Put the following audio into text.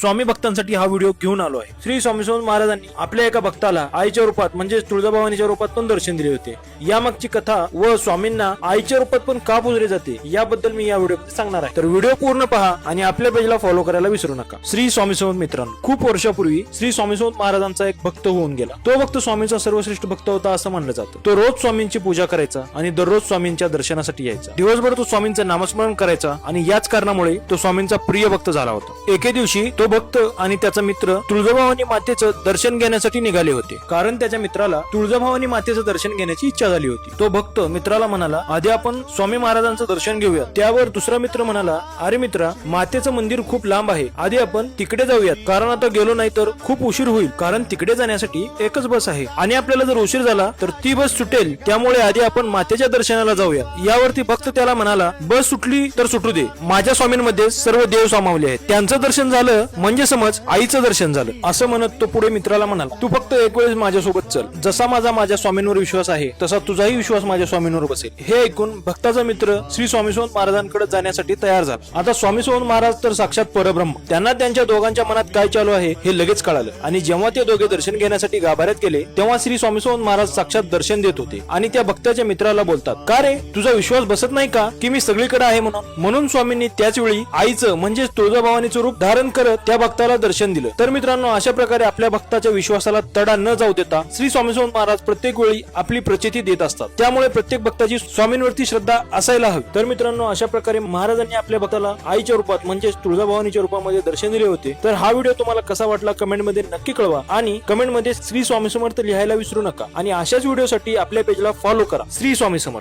स्वामी भक्तांसाठी हा व्हिडिओ घेऊन आलो आहे। श्री स्वामी समर्थ महाराजांनी आपल्या एका भक्ताला आईच्या रूपात म्हणजे तुळजाभवानीच्या रूपात पण दर्शन दिले होते। यामागची कथा व स्वामींना आईच्या रूपात पण का पुजले जाते याबद्दल मी या व्हिडिओमध्ये सांगणार आहे। तर व्हिडिओ पूर्ण पहा आणि आपल्या पेजला फॉलो करायला विसरू नका। श्री स्वामी समर्थ मित्रांनो, खूप वर्षापूर्वी श्री स्वामी समर्थ महाराजांचा एक भक्त होऊन गेला। तो भक्त स्वामींचा सर्वश्रेष्ठ भक्त होता असं मानलं जातं। तो रोज स्वामींची पूजा करायचा आणि दररोज स्वामींच्या दर्शनासाठी यायचा। दिवसभर तो स्वामींचं नामस्मरण करायचा आणि याच कारणामुळे तो स्वामींचा प्रिय भक्त झाला होता। एके दिवशी तो भक्त आणि त्याचा मित्र तुळजाभवानी मातेचं दर्शन घेण्यासाठी निघाले होते, कारण त्याच्या मित्राला तुळजाभवानी मातेचं दर्शन घेण्याची इच्छा झाली होती। तो भक्त मित्राला म्हणाला, आधी आपण स्वामी महाराजांचं दर्शन घेऊया। त्यावर दुसरा मित्र म्हणाला, अरे मित्रा, मातेचं मंदिर खूप लांब आहे, आधी आपण तिकडे जाऊयात, कारण आता गेलो नाही तर खूप उशीर होईल, कारण तिकडे जाण्यासाठी एकच बस आहे आणि आपल्याला जर उशीर झाला तर ती बस सुटेल, त्यामुळे आधी आपण मातेच्या दर्शनाला जाऊया। यावरती भक्त त्याला म्हणाला, बस सुटली तर सुटू दे, माझ्या स्वामींमध्ये सर्व देव सामावले आहेत, त्यांचं दर्शन झालं म्हणजे समज आईचं दर्शन झालं। असं म्हणत तो पुढे मित्राला म्हणाला, तू फक्त एक वेळेस माझ्यासोबत चल, जसा माझ्या स्वामींवर विश्वास आहे तसा तुझाही विश्वास माझ्या स्वामींवर बसेल। हे ऐकून भक्ताचा मित्र श्री स्वामी समर्थ महाराजांकडे जाण्यासाठी तयार झाला। आता स्वामी समर्थ महाराज तर साक्षात परब्रह्म, त्यांना त्यांच्या दोघांच्या मनात काय चालू आहे हे लगेच कळालं आणि जेव्हा ते दोघे दर्शन घेण्यासाठी गाभाऱ्यात गेले तेव्हा श्री स्वामी समर्थ महाराज साक्षात दर्शन देत होते आणि त्या भक्ताच्या मित्राला बोलतात, का रे, तुझा विश्वास बसत नाही का की मी सगळीकडे आहे म्हणून स्वामींनी त्याच वेळी आईचं म्हणजे तुळजाभवानीचं रूप धारण करत त्या भक्ताला दर्शन दिलं। तर मित्रांनो, अशा प्रकारे आपल्या भक्ताच्या विश्वासाला तडा न जाऊ देता श्री स्वामी समर्थ महाराज प्रत्येक वेळी आपली प्रचिती देत असतात, त्यामुळे प्रत्येक भक्ताची स्वामींवरती श्रद्धा असायला हवी। तर मित्रांनो, अशा प्रकारे महाराजांनी आपल्या भक्ताला आईच्या रूपात म्हणजे तुळजाभवानीच्या रूपामध्ये दर्शन दिले होते। तर हा व्हिडिओ तुम्हाला कसा वाटला कमेंटमध्ये नक्की कळवा आणि कमेंटमध्ये श्री स्वामी समर्थ लिहायला विसरू नका आणि अशाच व्हिडिओसाठी आपल्या पेजला फॉलो करा। श्री स्वामी समर्थ।